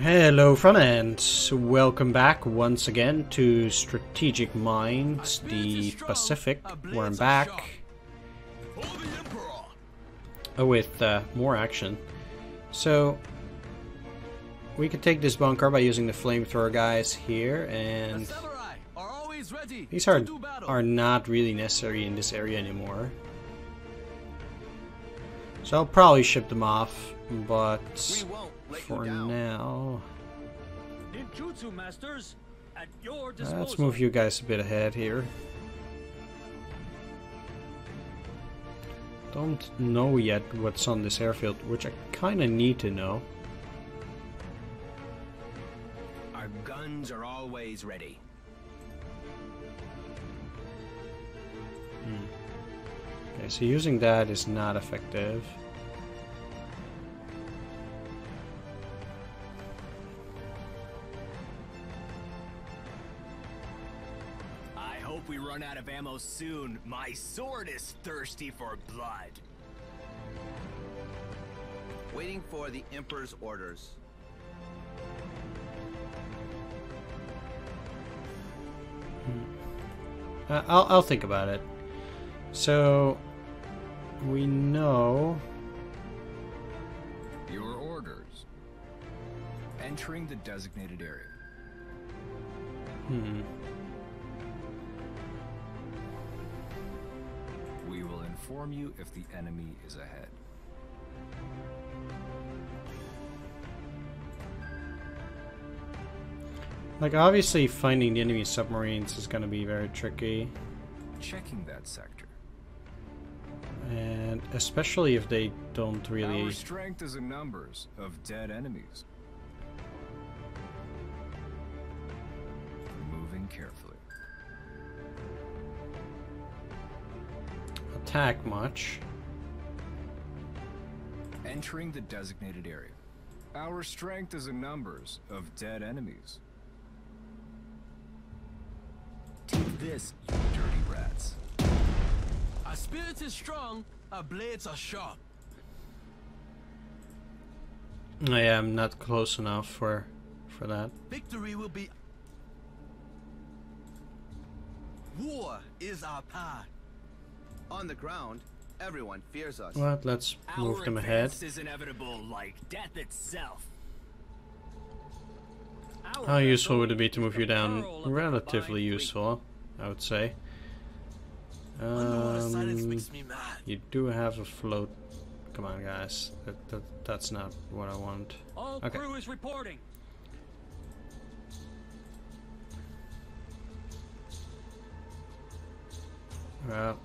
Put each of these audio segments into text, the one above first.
Hello friends, welcome back once again to Strategic Minds, the Pacific, where I'm back with more action. So we could take this bunker by using the flamethrower guys here, and these are not really necessary in this area anymore. So I'll probably ship them off, but for now, let's move you guys a bit ahead here. Don't know yet what's on this airfield, which I kind of need to know. Our guns are always ready. Okay, so using that is not effective. We run out of ammo soon. My sword is thirsty for blood. Waiting for the Emperor's orders. I'll think about it. So we know your orders. Entering the designated area. We will inform you if the enemy is ahead. Like, obviously finding the enemy submarines is going to be very tricky. Checking that sector. And especially if they don't really... Our strength is in numbers of dead enemies. Moving carefully. attack much. Entering the designated area. Our strength is in numbers of dead enemies. Take this, you dirty rats. Our spirit is strong, our blades are sharp. I am not close enough for that. Victory will be... War is our path. On the ground, everyone fears us. Well, let's move them ahead. Our advance is inevitable, like death itself. How useful would it be to move you down? Relatively useful, I would say. You do have a float. Come on, guys. That's not what I want. All okay. Crew is reporting. Well.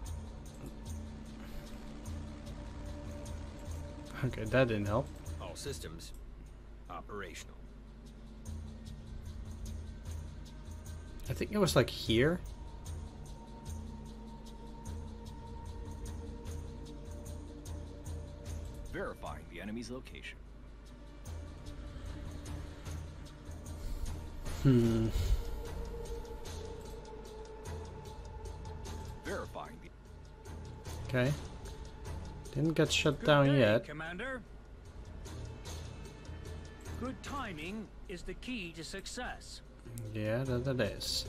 Okay, that didn't help. All systems operational. I think it was like here. Verifying the enemy's location. Verifying the... Okay. Didn't get shut Good down day, yet. Commander. Good timing is the key to success. Yeah, that is.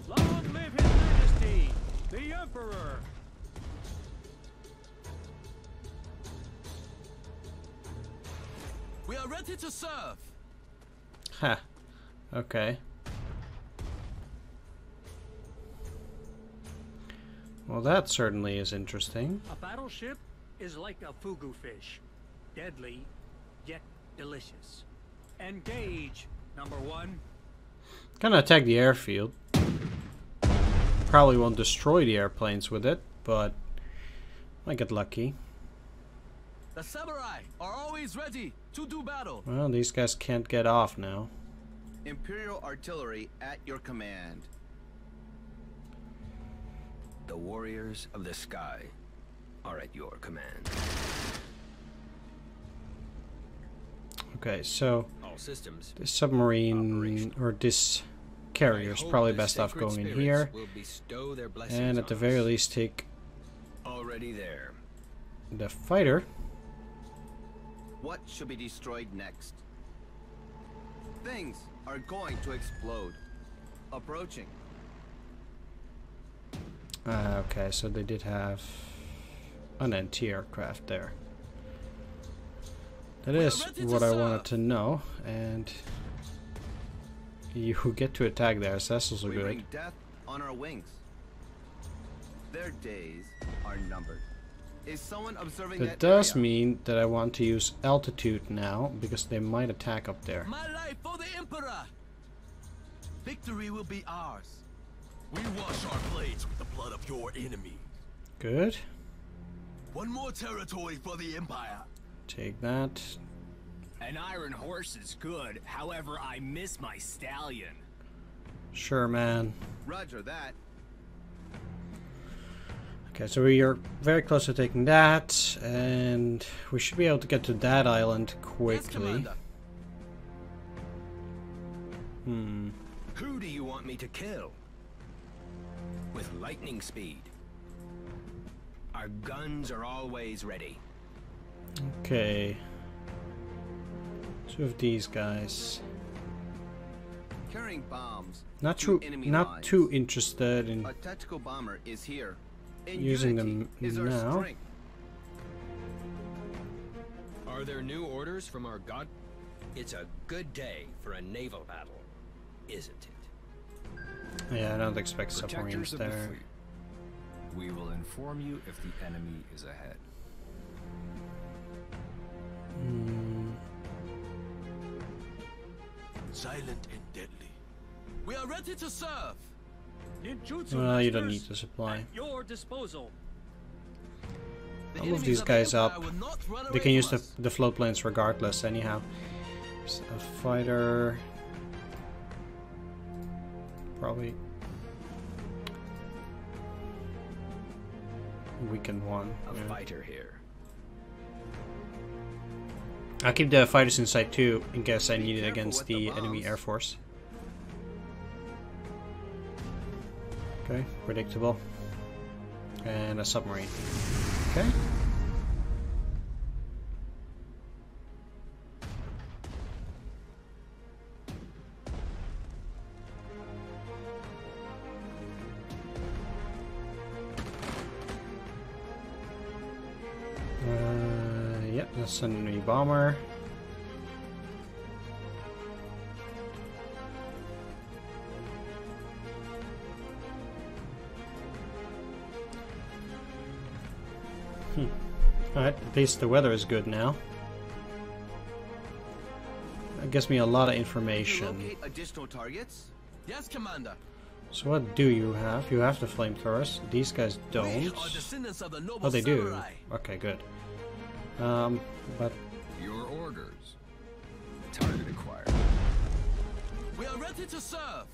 Long live His Majesty, the Emperor! We are ready to serve. Ha. Okay. Well, that certainly is interesting. A battleship is like a fugu fish. Deadly, yet delicious. Engage, number one. Gonna attack the airfield. Probably won't destroy the airplanes with it, but might get lucky. The samurai are always ready to do battle. Well, these guys can't get off now. Imperial artillery at your command. The warriors of the sky are at your command. Okay, so All systems this submarine or this carrier is probably best off going in here, and at the very least take already there. the fighter. What should be destroyed next? things are going to explode. Approaching. Okay, so they did have an anti-aircraft there. That is what I wanted to know, and you get to attack there, so that's also We good. bring death on our wings. Their days are numbered. Is someone observing That that does area? mean that I want to use altitude now, because they might attack up there. My life for the Emperor! Victory will be ours. We wash our blades with the blood of your enemy. Good. One more territory for the Empire. Take that. An iron horse is good, however, I miss my stallion. Sure, man. Roger that. Okay, so we are very close to taking that, and we should be able to get to that island Yes, quickly. Commander. Who do you want me to kill? With lightning speed. Our guns are always ready. Okay. Two of these guys. Carrying bombs. Not to too, enemy not lines. too interested in A tactical bomber is here. And using unity them is our now. strength. Are there new orders from our god? It's a good day for a naval battle, isn't it? Yeah, I don't expect submarines Protectors of the there. fleet. We will inform you if the enemy is ahead. Silent and deadly. We are ready to serve. Ninjutsu Well, you don't masters need to supply. at your disposal. The I'll move enemies these of the guys Empire up. will not run They away can use from the, us. the float planes regardless, anyhow. A fighter. Probably. Weakened one. A Yeah. fighter here. I'll keep the fighters inside too, in case I Be need it careful against with the the enemy bombs. air force. Okay, predictable. And a submarine. Okay. Yep, that's an enemy bomber. Alright, at least the weather is good now. That gives me a lot of Can you information. locate additional targets? Yes, Commander. So what do you have? You have the flamethrowers. These guys We don't. are descendants of the noble Oh, they do. samurai. Okay, good. But Your orders. Target acquired. We are ready to serve.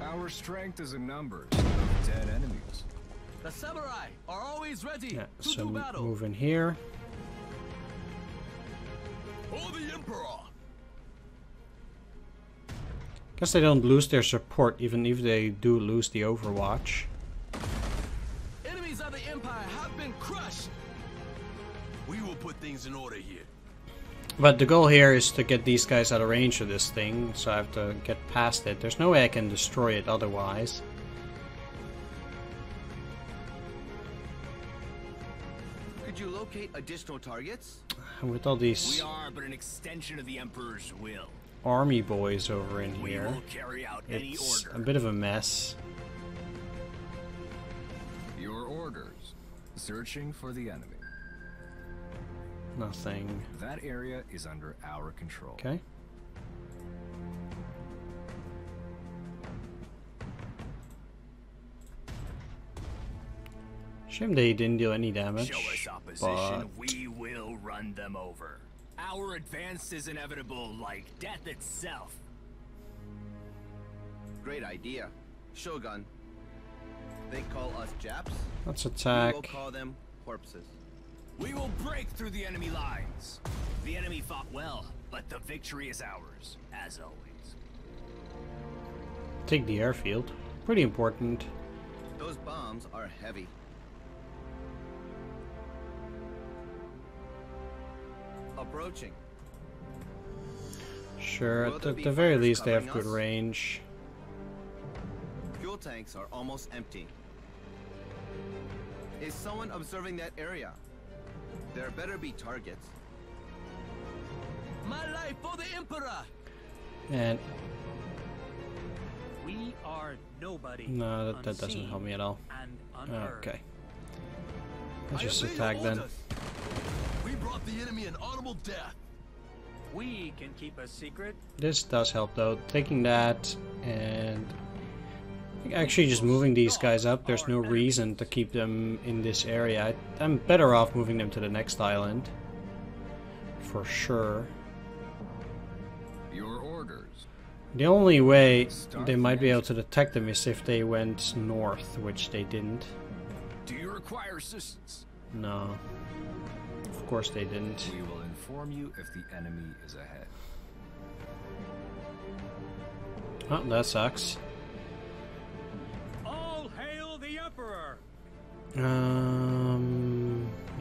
Our strength is in numbers of dead enemies. The samurai are always ready yeah, to so do battle. move in here. For the Emperor. Guess they don't lose their support, even if they do lose the Overwatch. Enemies of the Empire have been crushed. We will put things in order here. But the goal here is to get these guys out of range of this thing, so I have to get past it. There's no way I can destroy it otherwise. Could you locate additional targets? And with all We these are but an extension of the Emperor's will. army boys over in We here, will carry out any it's a order. bit of a mess. Your orders. Searching for the enemy. Nothing. That area is under our control. Okay. Shame they didn't deal any damage. Show us opposition, but we will run them over. Our advance is inevitable, like death itself. Great idea. Shogun. They call us Japs. let's We will attack. call them corpses. We will break through the enemy lines. The enemy fought well, but the victory is ours, as always. Take the airfield. Pretty important. Those bombs are heavy. Approaching. Sure, Will at there the be very fighters least they have covering good us? range. Fuel tanks are almost empty. Is someone observing that area? There better be targets. My life for the Emperor! And We are nobody. no, that doesn't unseen help me at all. And unheard. Okay. Let's I just obey attack your then. orders. We brought the enemy an honorable death. We can keep a secret. This does help though. Taking that and actually just moving these guys up. There's no reason to keep them in this area. I'm better off moving them to the next island. For sure. Your orders. The only way they might be able to detect them is if they went north, which they didn't. Do you require assistance? No. Of course they didn't. We will inform you if the enemy is ahead. Oh, that sucks. All hail the Emperor!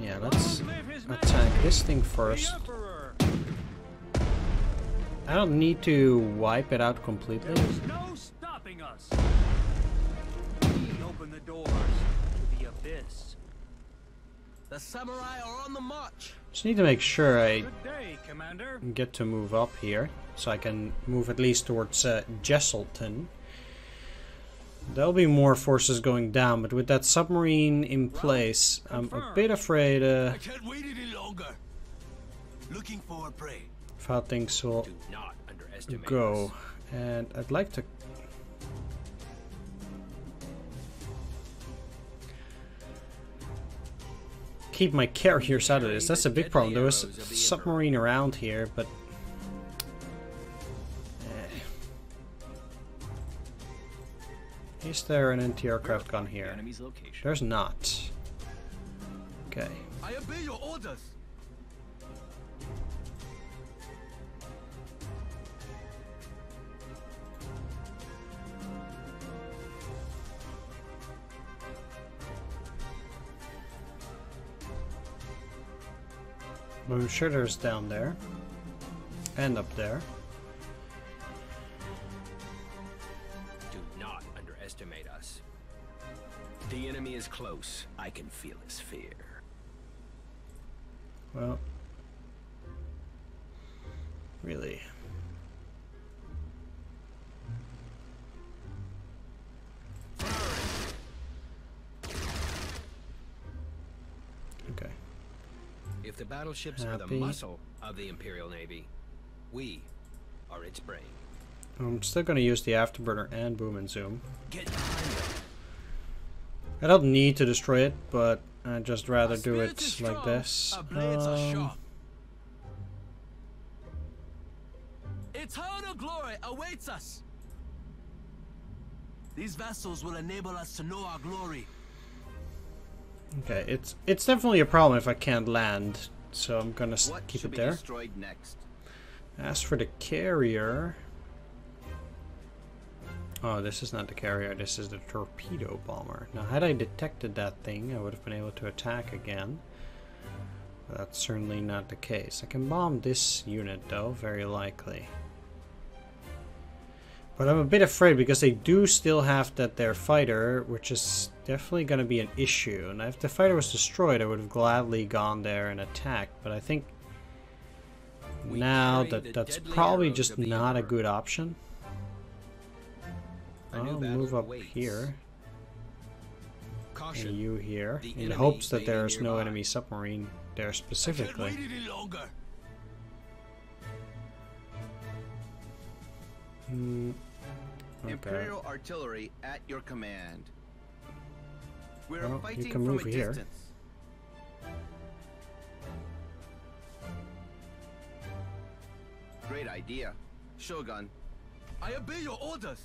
Yeah, let's Long live His attack Majesty, this thing the first. Emperor! I don't need to wipe it out completely. There's no stopping us. We open the doors to the abyss. The samurai are on the march. Just need to make sure I Good day, Commander. get to move up here, so I can move at least towards Jesselton. There'll be more forces going down, but with that submarine in place, I'm a bit afraid I can't wait any longer. Looking for a prey. of how things will Do not underestimate go. us. And I'd like to... keep my carriers out of this. That's a big problem. There was a submarine around here, but... Is there an anti-aircraft gun here? Enemy's location. There's not. Okay. I obey your orders. I'm sure there's down there. And up there. Do not underestimate us. The enemy is close. I can feel his fear. Well. Really. Okay. If the battleships are the Happy. muscle of the Imperial Navy, we are its brain. I'm still going to use the afterburner and boom and zoom. Get behind them. I don't need to destroy it, but I'd just rather Our do spirit it is like strong, this. our blades are sharp. Eternal glory awaits us. These vessels will enable us to know our glory. Okay, it's definitely a problem if I can't land, so I'm gonna What keep should it be there. destroyed next? As for the carrier... Oh, this is not the carrier, this is the torpedo bomber. Now, had I detected that thing, I would have been able to attack again. But that's certainly not the case. I can bomb this unit, though, very likely. But I'm a bit afraid because they do still have their fighter, which is definitely going to be an issue. And if the fighter was destroyed, I would have gladly gone there and attacked. But I think We now carry the that's deadly probably arrows just of the not a Emperor. good option. A new I'll battle move up awaits. here. Caution. And you here. The In the enemy hopes that may be there's no nearby. enemy submarine there I can't specifically. wait any longer. Okay. Imperial artillery at your command. We're Well, you fighting can from move a here. distance. Great idea. Shogun. I obey your orders.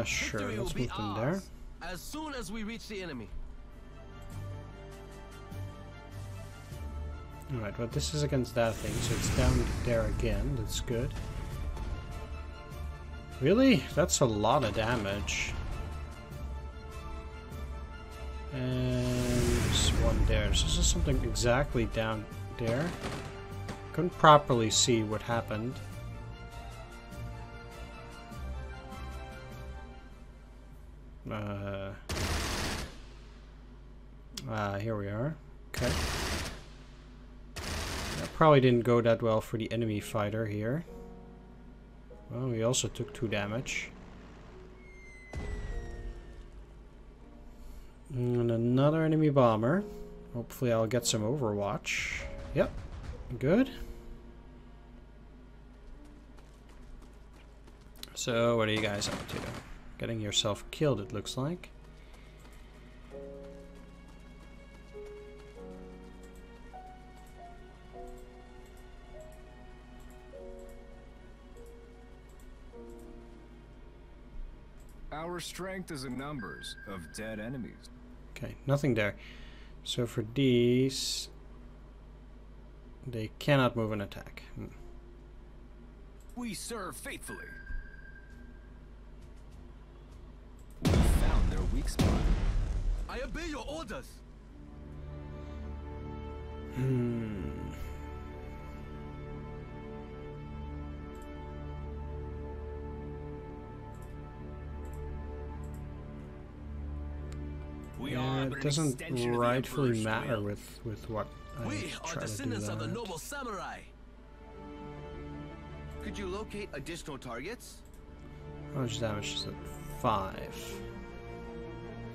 Sure, Victory will let's be move them there. ours as soon as we reach the enemy. Alright, well this is against that thing, so it's down there again, that's good. Really? That's a lot of damage. there. There's also something exactly down there. Couldn't properly see what happened. Here we are. Okay. That probably didn't go that well for the enemy fighter here. Well, we also took 2 damage. And another enemy bomber. Hopefully I'll get some overwatch. Yep. Good. So, what are you guys up to? Getting yourself killed, it looks like. Our strength is in numbers of dead enemies. Okay, nothing there. So for these, they cannot move an attack. We serve faithfully. We found their weak spot. I obey your orders. Yeah, it doesn't rightfully matter with what I We are try to do descendants of the that. noble samurai. Could you locate additional targets? How much damage is it? 5.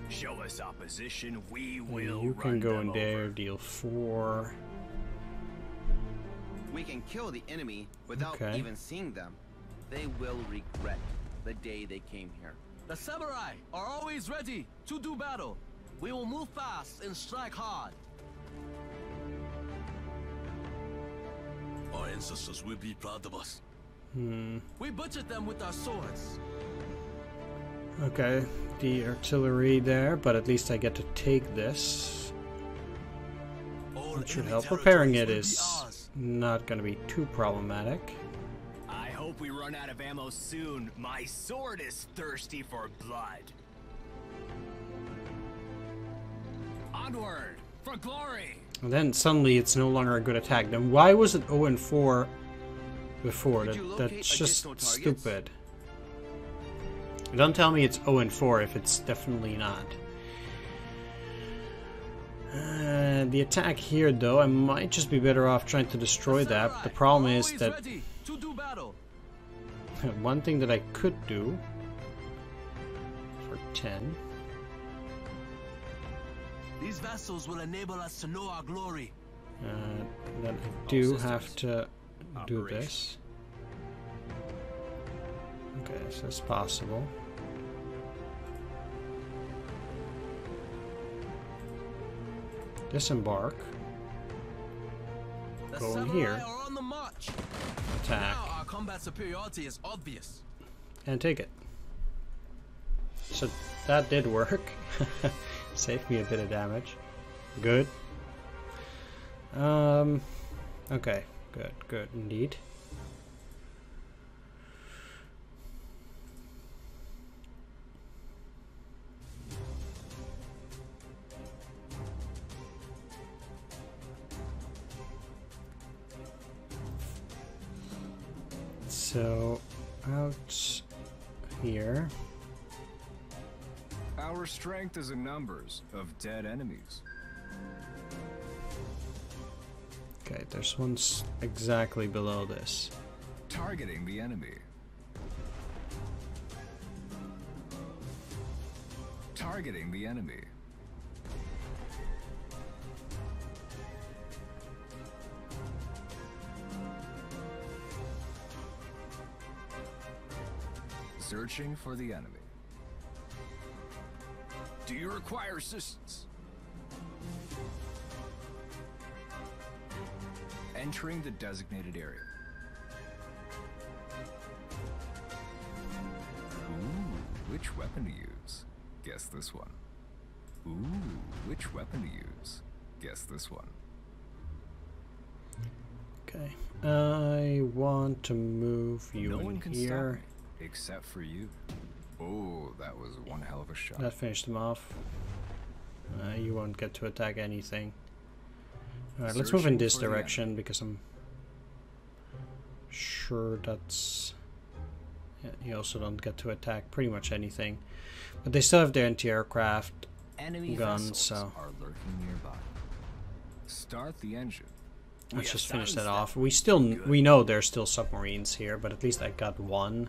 Show us opposition, we And will you can run go them in there, over. deal 4. We can kill the enemy without Okay. even seeing them. They will regret the day they came here. The samurai are always ready to do battle. We will move fast and strike hard. Our ancestors will be proud of us. We butchered them with our swords. Okay, the artillery there, but at least I get to take this. All That should enemy help. Repairing it territories will be is ours. not going to be too problematic. I hope we run out of ammo soon. My sword is thirsty for blood. Onward for glory. And then suddenly it's no longer a good attack. Then why was it 0 and 4 before? Could you That's locate just additional targets? stupid. Don't tell me it's 0 and 4 if it's definitely not. The attack here, though, I might just be better off trying to destroy that. Samurai The problem are is always that ready to do battle. one thing that I could do for 10. These vessels will enable us to know our glory. Then I do have to do this. Okay, so it's possible. Disembark. The Go in samurai here. are on the march. Attack. Now our combat superiority is obvious. And take it. So that did work. Saved me a bit of damage. Good. Okay. Good indeed. So out here. Our strength is in numbers of dead enemies. Okay, there's one exactly below this. Targeting the enemy. Targeting the enemy. Searching for the enemy. Do you require assistance? Entering the designated area. Ooh, which weapon to use? Guess this one. Ooh, which weapon to use? Guess this one. Okay, I want to move you No in one can stop here. me, except for you. Oh, that was one hell of a shot. That finished him off. You won't get to attack anything. Alright, let's move in this direction because I'm sure that's... Yeah, you also don't get to attack pretty much anything. But they still have their anti-aircraft guns, so... are lurking nearby. Start the engine. Let's just finish that off. We know there's still submarines here, but at least I got one.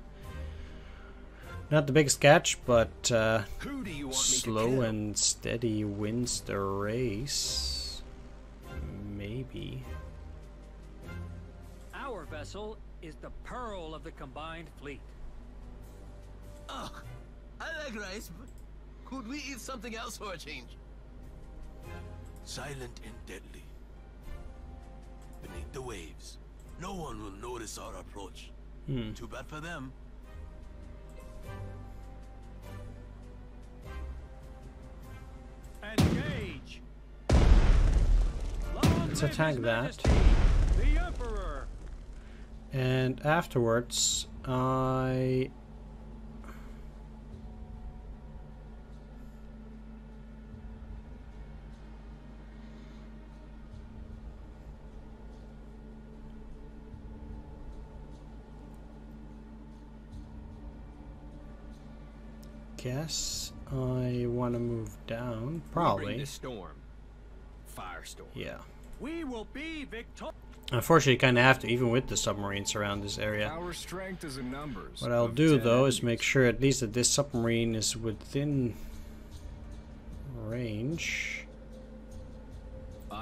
Not the biggest catch, but slow and steady wins the race. Maybe. Our vessel is the pearl of the combined fleet. Ugh, I like rice, but could we eat something else for a change? Silent and deadly. Beneath the waves, no one will notice our approach. Too bad for them. Engage. Let's attack that. The Emperor. And afterwards, I... guess I want to move down. Probably. The storm. Firestorm. Yeah. We will be victorious. Unfortunately, you kind of have to, even with the submarines around this area. Our strength is in numbers. What I'll do, though, is make sure at least that this submarine is within range.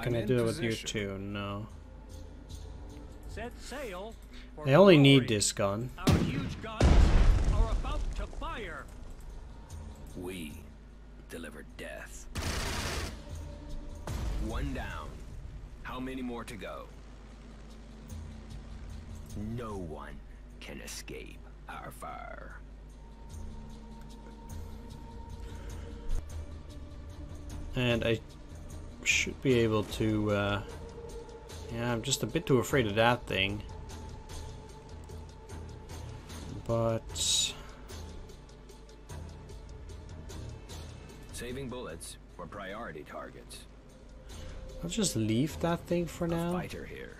Can I do it with you too? No. Set sail. I only need this gun. Our huge guns are about to fire. We deliver death. One down. How many more to go? No one can escape our fire. And I should be able to, yeah, I'm just a bit too afraid of that thing. But... Saving bullets for priority targets. I'll just leave that thing for now. Fighter here.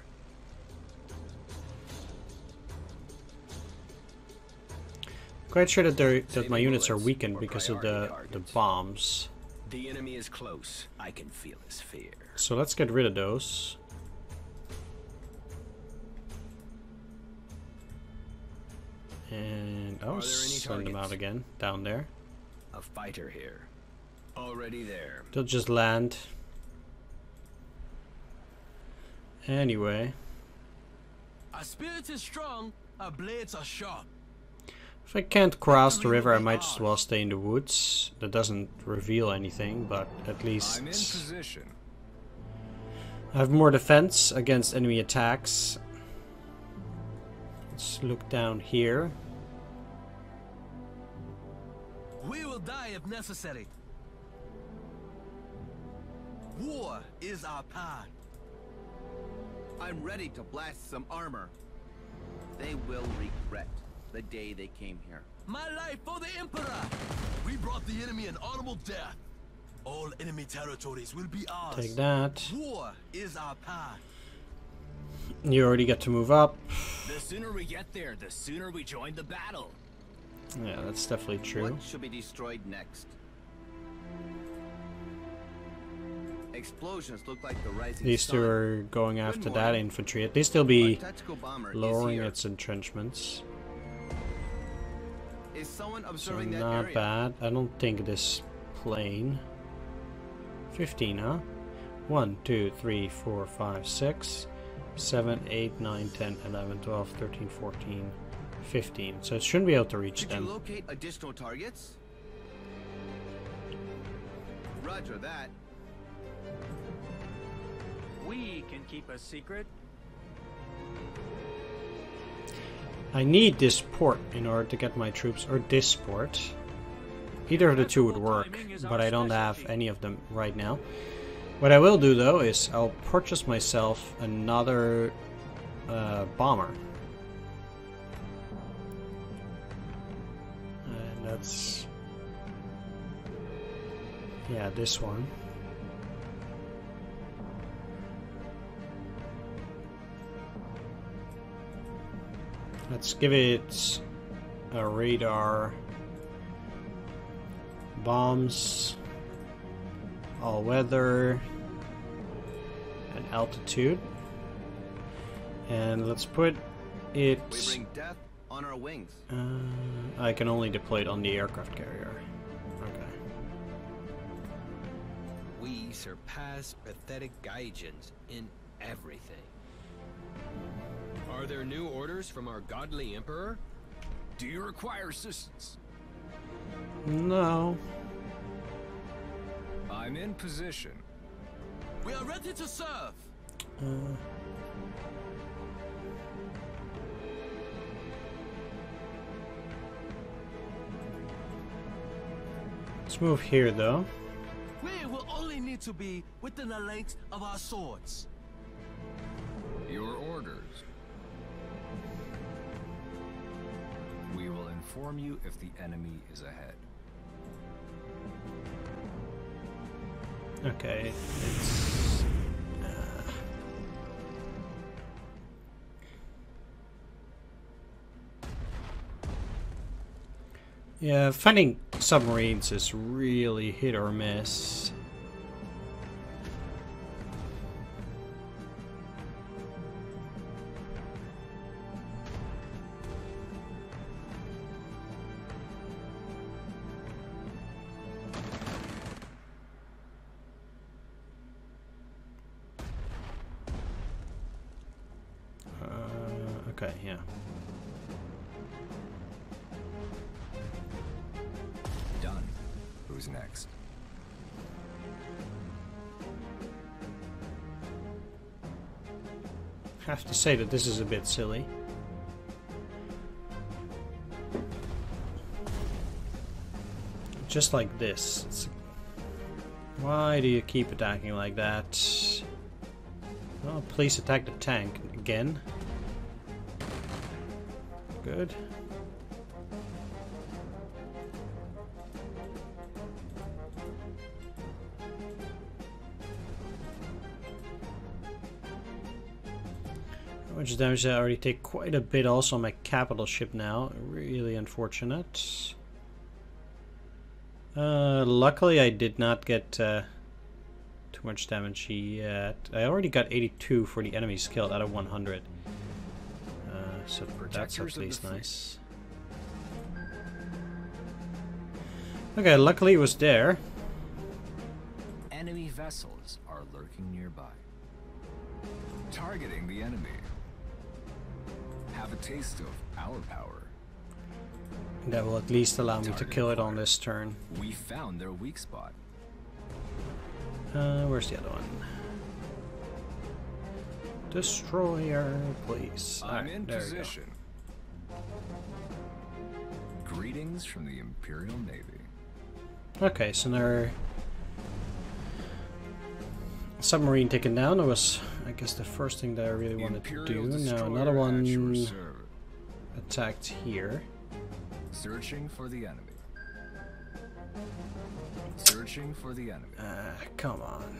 Quite sure that my units are weakened because of the bombs. The enemy is close. I can feel his fear. So let's get rid of those. And I'll send them out again down there. A fighter here. Already there. They'll just land. Anyway. Our spirit is strong, our blades are sharp. If I can't cross the river, I might as well stay in the woods. That doesn't reveal anything, but at least... I'm in position. I have more defense against enemy attacks. Let's look down here. We will die if necessary. War is our path. I'm ready to blast some armor. They will regret the day they came here. My life for the Emperor! We brought the enemy an honorable death. All enemy territories will be ours. Take that. War is our path. You already get to move up. The sooner we get there, the sooner we join the battle. Yeah, that's definitely true. What should be destroyed next? Explosions look like the rising These sun. two are going after that infantry. At least they'll be Our tactical bomber lowering is here. its entrenchments. Is someone So observing that not area? bad. I don't think this plane. 15, huh? 1, 2, 3, 4, 5, 6, 7, 8, 9, 10, 11, 12, 13, 14, 15. So it shouldn't be able to reach Did them. you locate additional targets? Roger that. We can keep a secret. I need this port in order to get my troops, or this port. Either of the two would work, but I don't have any of them right now. What I will do though is I'll purchase myself another bomber. And that's... yeah, this one. Let's give it a radar, bombs, all weather, and altitude. And let's put it... We bring death on our wings. I can only deploy it on the aircraft carrier. Okay. We surpass pathetic Gaijins in everything. Are there new orders from our godly emperor? Do you require assistance? No. I'm in position. We are ready to serve. Let's move here, though. We will only need to be within the length of our swords. Your orders. We will inform you if the enemy is ahead. Okay, it's... Yeah, finding submarines is really hit or miss. Okay, yeah. Done. Who's next? I have to say that this is a bit silly. Just like this. Why do you keep attacking like that? Oh, please attack the tank again. Good. How much damage did I already take? Quite a bit also on my capital ship now. Really unfortunate. Luckily I did not get too much damage yet. I already got 82 for the enemies killed out of 100. So that's at least nice. Okay, luckily it was there. Enemy vessels are lurking nearby. Targeting the enemy. Have a taste of our power. That will at least allow me to kill it on this turn. We found their weak spot. Where's the other one? Destroyer, please. I'm in position. Greetings from the Imperial Navy. Okay, so now submarine taken down. That was, I guess, the first thing that I really wanted to do. Now another one attacked here. Searching for the enemy. Searching for the enemy. Come on.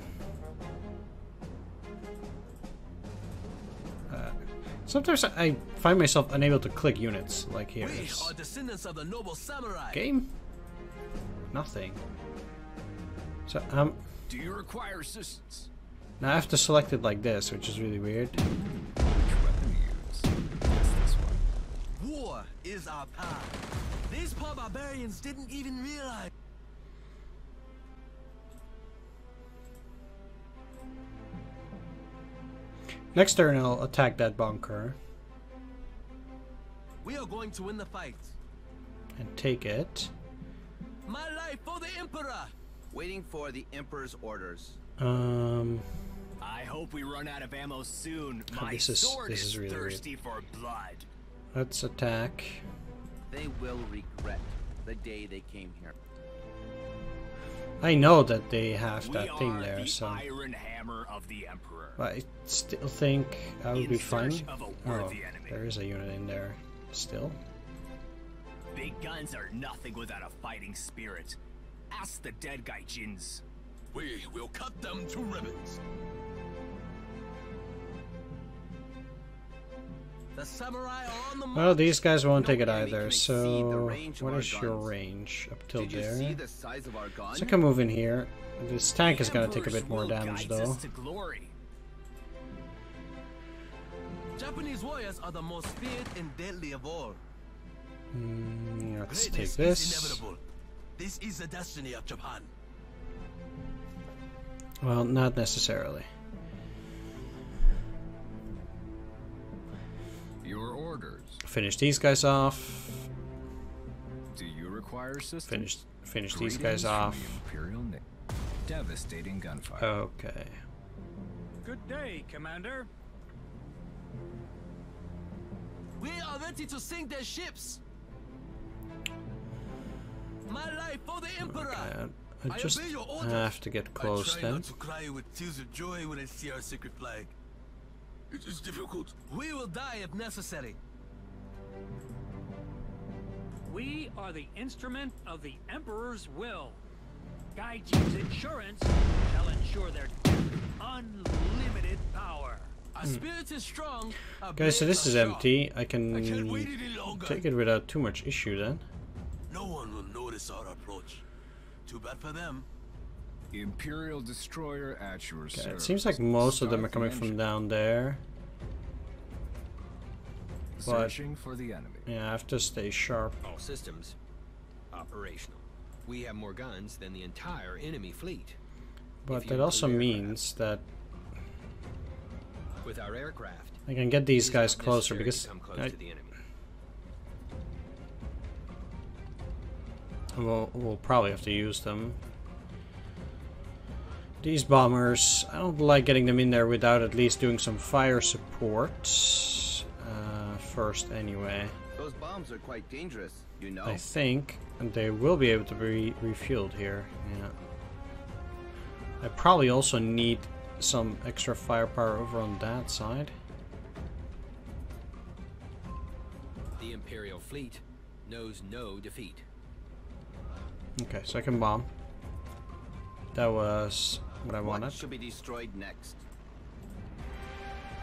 Sometimes I find myself unable to click units, like here. We are descendants of the noble samurai. Game? Nothing. So, do you require assistance? now I have to select it like this, which is really weird. Which weapon to use? Guess this one. War is our path. These poor barbarians didn't even realize. Next turn I'll attack that bunker. We are going to win the fight. And take it. My life for the Emperor! Waiting for the Emperor's orders. I hope we run out of ammo soon. My this sword is really thirsty for blood. Let's attack. They will regret the day they came here. I know that they have that we thing are there, the so Iron Hammer of the Emperor. but I still think I would be fine. search of a Oh, worthy enemy. there is a unit in there still. Big guns are nothing without a fighting spirit. Ask the dead Gaijins. We will cut them to ribbons. The samurai are on the Well, march. these guys won't take it enemy either, can exceed the so range of what our is your guns. range? Up till Did you there. see the size of our gun? So I can move in here. This tank is The gonna take a Emperor's bit more will damage guides though. us to glory. Japanese warriors are the most feared and deadly of all. Let's take Greatness this. is inevitable. This is the destiny of Japan. Well, not necessarily. Your orders. Finish these guys off. Do you require assistance? Finish these Greetings guys from off. the Imperial Navy. Devastating gunfire. Okay. Good day, Commander. We are ready to sink their ships. My life for the Emperor. Okay, I I just obey your orders. have to get close I try then. not to cry with tears of joy when I see our sacred flag. It is difficult. We will die if necessary. We are the instrument of the Emperor's will. Gaijin's insurance shall ensure their unlimited power. Our spirit is strong. Our Okay, so blades this are is sharp. empty. I I can can't wait any longer. take it without too much issue then. No one will notice our approach. Too bad for them. Imperial destroyer at your Okay, service. it seems like most of them are Start coming the from engine. down there. But Searching for the enemy. yeah, I have to stay sharp. All systems operational. We have more guns than the entire enemy fleet. But If that you also include means that With our aircraft, I can get these it is guys not closer necessary because to come close I, to the enemy. we'll probably have to use them. These bombers, I don't like getting them in there without at least doing some fire support first anyway. Those bombs are quite dangerous, you know. I think they will be able to be refueled here. Yeah. I probably also need some extra firepower over on that side. The Imperial fleet knows no defeat. Okay, so I can bomb. That was what I What wanted should be destroyed next?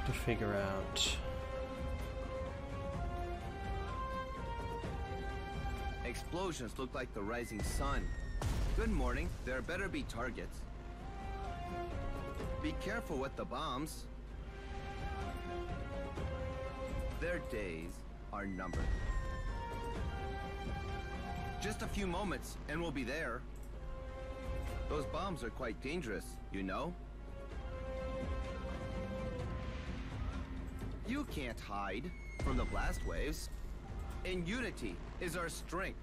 to figure out. Explosions look like the rising sun. Good morning. There better be targets. Be careful with the bombs. Their days are numbered. Just a few moments and we'll be there. Those bombs are quite dangerous, you know? You can't hide from the blast waves. And unity is our strength.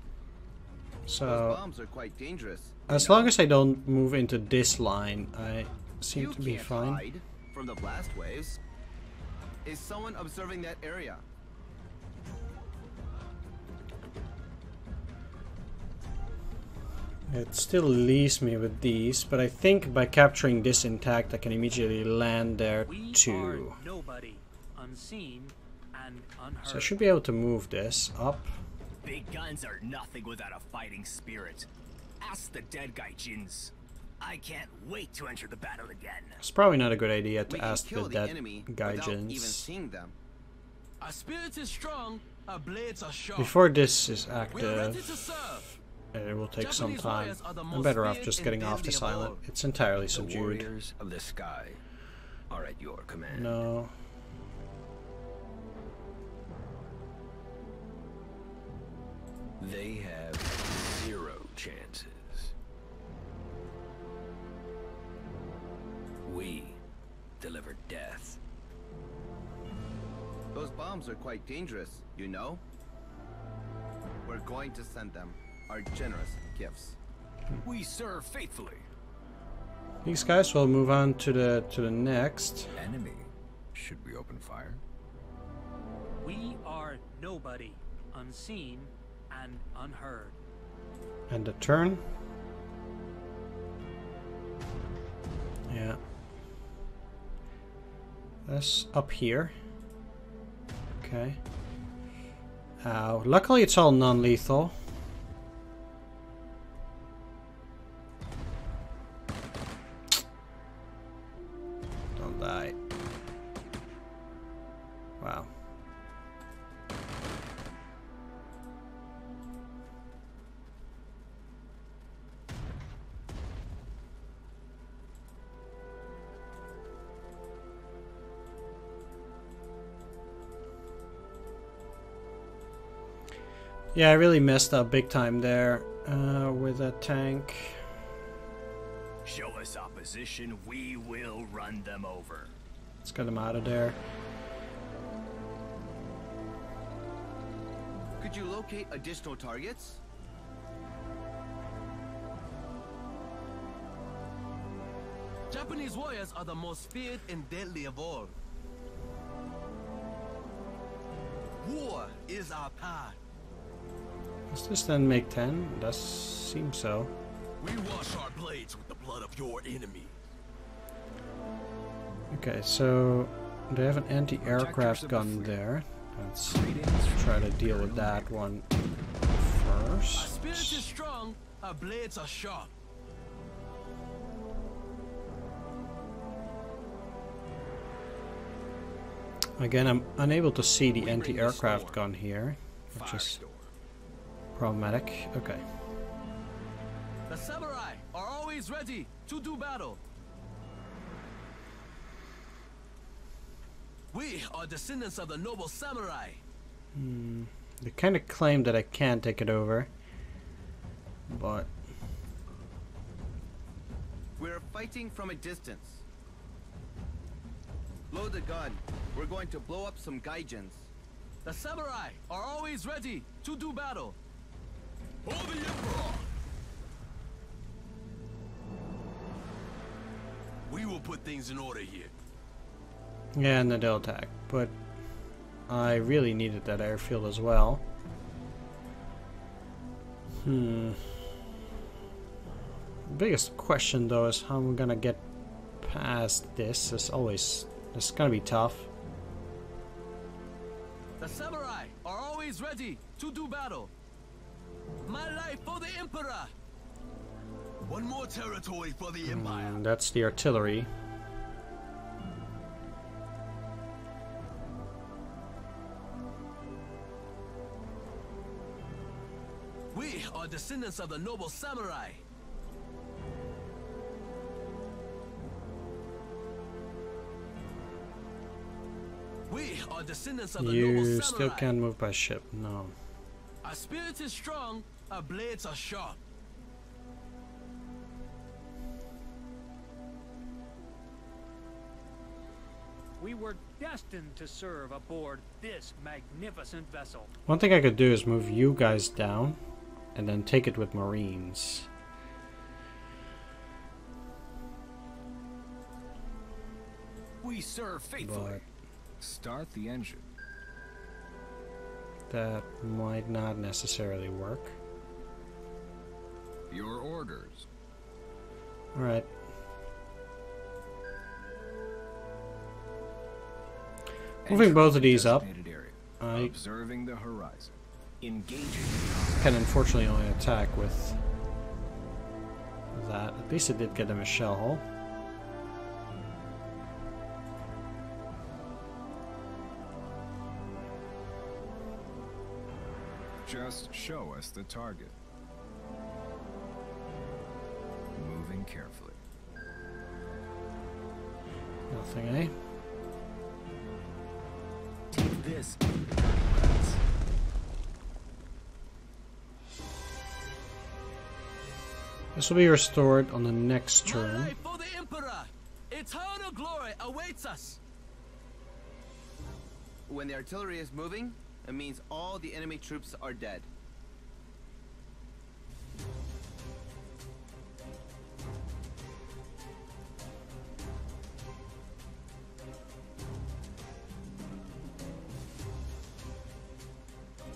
Those So bombs are quite dangerous. as long as I don't move into this line, I seem You to be can't fine. hide from the blast waves. Is someone observing that area? It still leaves me with these, but I think by capturing this intact, I can immediately land there We too. are nobody, unseen and unheard. So I should be able to move this up. Big guns are nothing without a fighting spirit. Ask the dead Gaijins. I can't wait to enter the battle again. It's probably not a good idea We to can ask kill the the dead enemy without even Gaijins. seeing them. Our spirit is strong. Our blades are sharp. Before this is We are ready to active, serve. it will take some Japanese time. warriors are the I'm most better off feared just and getting off deadly this of island. all. It's entirely The subdued. warriors of the sky are at your command. No. They have 0 chances. We deliver death. Those bombs are quite dangerous, you know? We're going to send them our generous gifts. We serve faithfully. These guys will move on to the next. Enemy. Should we open fire? We are nobody, unseen and unheard. And the turn. Yeah. That's up here. Okay. Luckily it's all non-lethal. Don't die. Wow. Yeah, I really messed up big time there with that tank. Show us opposition, we will run them over. Let's get them out of there. Could you locate additional targets? Japanese warriors are the most feared and deadly of all. War is our path. Does this then make 10? Does seem so. We wash our blades with the blood of your enemy. Okay, so they have an anti-aircraft gun there. Let's try to deal with that one Our first. spirit is strong, our blades are sharp. Again, I'm unable to see the anti-aircraft gun here, which is problematic. Okay. The samurai are always ready to do battle. We are descendants of the noble samurai. They kind of claim that I can take it over, but We're fighting from a distance. Load the gun. We're going to blow up some gaijins. The samurai are always ready to do battle. For the Emperor! We will put things in order here. yeah, and then they'll attack. But I really needed that airfield as well. The biggest question though is how I'm gonna get past this. It's gonna be tough. The samurai are always ready to do battle. My life for the Emperor! One more territory for the Empire. That's the artillery. We are descendants of the noble samurai. We are descendants of the noble You samurai. still can't move by ship, no. Our spirit is strong, our blades are sharp. We were destined to serve aboard this magnificent vessel. One thing I could do is move you guys down and then take it with Marines. We serve faithfully. But Start the engine. that might not necessarily work. Your orders. Alright. Moving both of these up, Designated area. I Observing the horizon. Engaging. can unfortunately only attack with that. At least it did get them a shell hole. Just show us the target. Moving carefully. Nothing, eh? Take this. This will be restored on the next My turn. life for the Emperor! Eternal glory awaits us! When the artillery is moving, it means all the enemy troops are dead.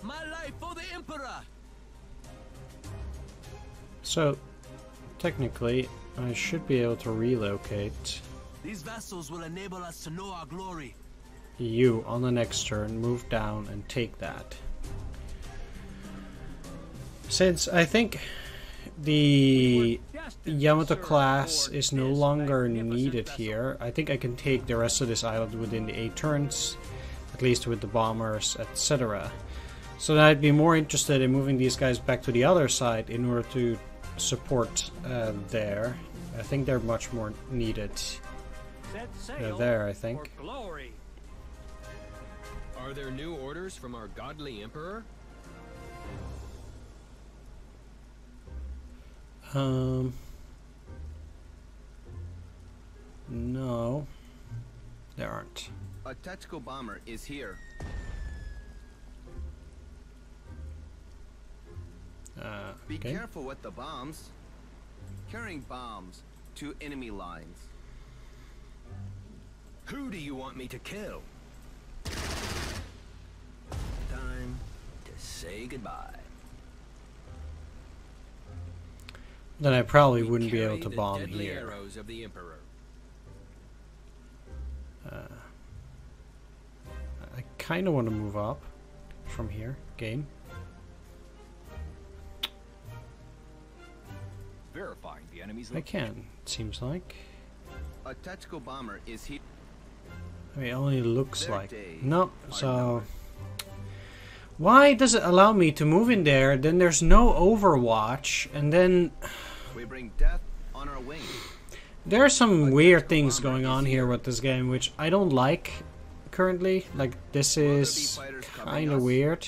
My life for the Emperor! So, technically, I should be able to relocate These vessels will enable us to know our glory. you on the next turn, move down and take that. Since I think the Yamato class is no longer needed here, I think I can take the rest of this island within the 8 turns, at least with the bombers, etc. So then I'd be more interested in moving these guys back to the other side in order to support there. I think they're much more needed. Set They're sail there, I think. for glory. Are there new orders from our godly emperor? No, there aren't. A tactical bomber is here. Be Okay. careful with the bombs. Carrying bombs to enemy lines. Who do you want me to kill? Time to say goodbye. Then I probably We wouldn't be able carry to the bomb deadly here. arrows of the Emperor. I kind of want to move up from here. Game. Verifying the enemy's I can. It seems like. A tactical bomber is here. I mean, it only looks Their like. days Nope. are So. numbered. Why does it allow me to move in there? Then there's no Overwatch, and then We bring death on our wings. there are some weird things going on here with this game, which I don't like currently. Like, this is kind of weird.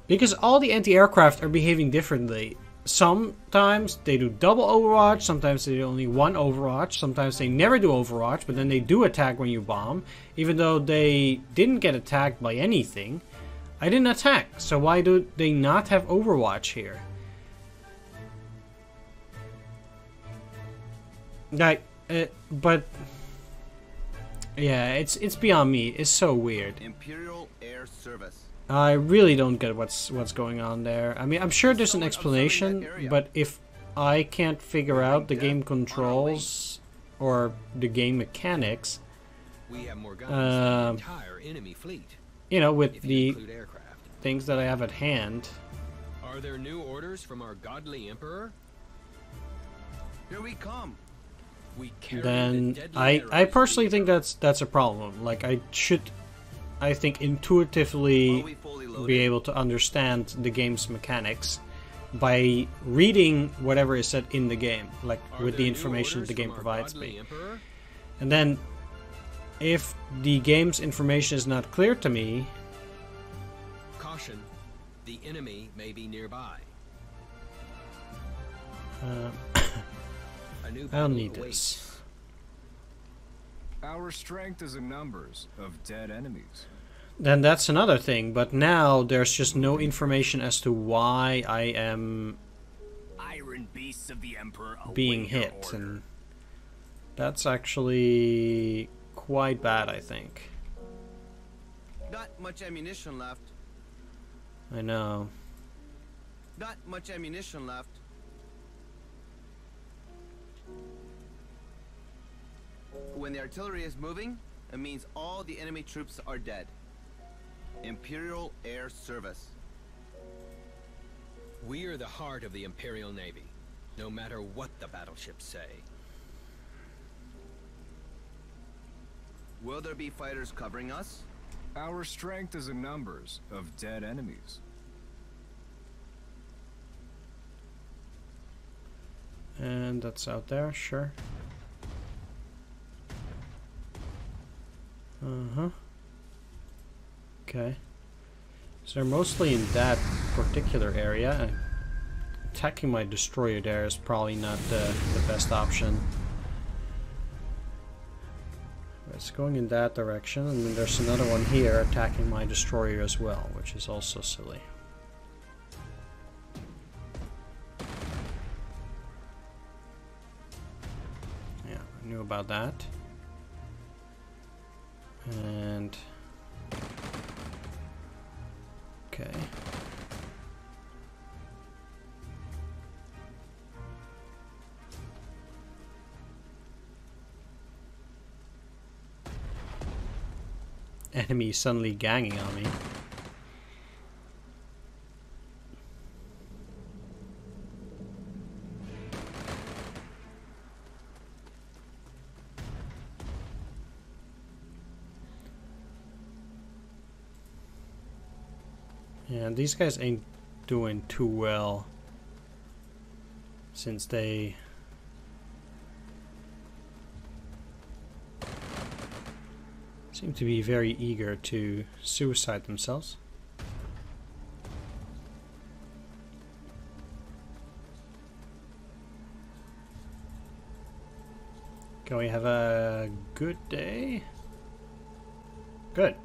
Because all the anti-aircraft are behaving differently. Sometimes they do double Overwatch, sometimes they do only one Overwatch, sometimes they never do Overwatch, but then they do attack when you bomb, even though they didn't get attacked by anything. I didn't attack, so why do they not have Overwatch here? Like, but yeah, it's beyond me. It's so weird. Imperial Air Service. I really don't get what's going on there. I mean, I'm sure there's an explanation, but if I can't figure out the game controls or the game mechanics, We have more guns than the entire enemy fleet. you know, with If the you include aircraft. things that I have at hand, Are there new orders from our godly Emperor? Here we come. We carry then the deadly I arrows of personally the think Emperor. that's a problem. Like, I think intuitively Are we fully loaded? be able to understand the game's mechanics by reading whatever is said in the game, like Are with there the new information that orders the game from our provides godly me. Emperor? And then, if the game's information is not clear to me, Caution, the enemy may be nearby. A new I don't battle need awaits. this. Our strength is in numbers of dead enemies. Then that's another thing, but now there's just no information as to why I am Iron beasts of the Emperor being await your hit, order. and that's actually quite bad, I think. Not much ammunition left. I know. Not much ammunition left. When the artillery is moving, it means all the enemy troops are dead. Imperial Air Service. We are the heart of the Imperial Navy, no matter what the battleships say. Will there be fighters covering us? Our strength is in numbers of dead enemies. And that's out there, sure. Uh-huh. Okay. So they're mostly in that particular area. And attacking my destroyer there is probably not the best option. It's going in that direction, and then there's another one here attacking my destroyer as well, which is also silly. Yeah, I knew about that. And okay. Enemy suddenly ganging on me. Yeah, these guys ain't doing too well since they seem to be very eager to suicide themselves. Can we have a good day? Good.